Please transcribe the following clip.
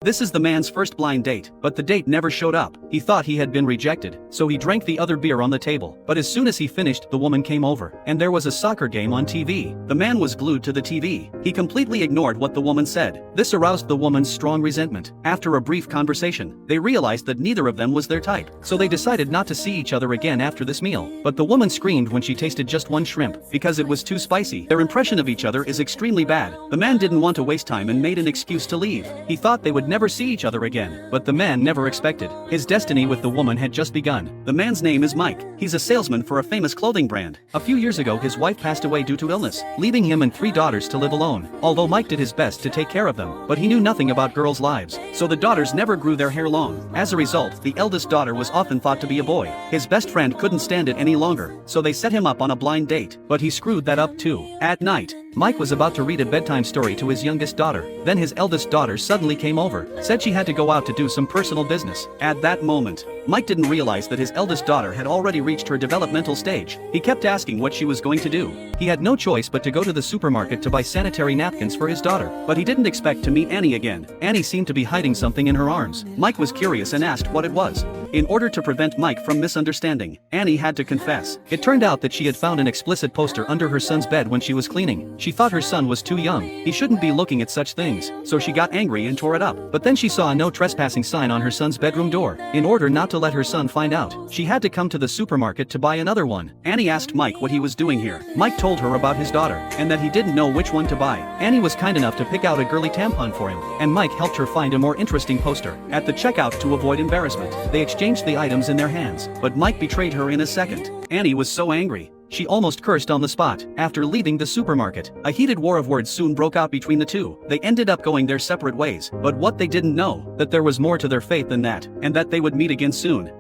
This is the man's first blind date, but the date never showed up. He thought he had been rejected, so he drank the other beer on the table. But as soon as he finished, the woman came over, and there was a soccer game on TV. The man was glued to the TV. He completely ignored what the woman said. This aroused the woman's strong resentment. After a brief conversation, they realized that neither of them was their type, so they decided not to see each other again after this meal. But the woman screamed when she tasted just one shrimp, because it was too spicy. Their impression of each other is extremely bad. The man didn't want to waste time and made an excuse to leave. He thought they would never see each other again, but the man never expected. His destiny with the woman had just begun. The man's name is Mike. He's a salesman for a famous clothing brand. A few years ago, his wife passed away due to illness, leaving him and 3 daughters to live alone. Although Mike did his best to take care of them, but he knew nothing about girls' lives, so the daughters never grew their hair long. As a result, the eldest daughter was often thought to be a boy. His best friend couldn't stand it any longer, so they set him up on a blind date, but he screwed that up too. At night, Mike was about to read a bedtime story to his youngest daughter. Then his eldest daughter suddenly came over, said she had to go out to do some personal business. At that moment, Mike didn't realize that his eldest daughter had already reached her developmental stage. He kept asking what she was going to do. He had no choice but to go to the supermarket to buy sanitary napkins for his daughter. But he didn't expect to meet Annie again. Annie seemed to be hiding something in her arms. Mike was curious and asked what it was. In order to prevent Mike from misunderstanding, Annie had to confess. It turned out that she had found an explicit poster under her son's bed when she was cleaning. She thought her son was too young. He shouldn't be looking at such things, so she got angry and tore it up. But then she saw a no trespassing sign on her son's bedroom door. In order not to let her son find out, she had to come to the supermarket to buy another one. Annie asked Mike what he was doing here. Mike told her about his daughter, and that he didn't know which one to buy. Annie was kind enough to pick out a girly tampon for him, and Mike helped her find a more interesting poster. At the checkout, to avoid embarrassment, they exchanged the items in their hands, but Mike betrayed her in a second. Annie was so angry, she almost cursed on the spot. After leaving the supermarket, a heated war of words soon broke out between the two. They ended up going their separate ways, but what they didn't know, that there was more to their fate than that, and that they would meet again soon.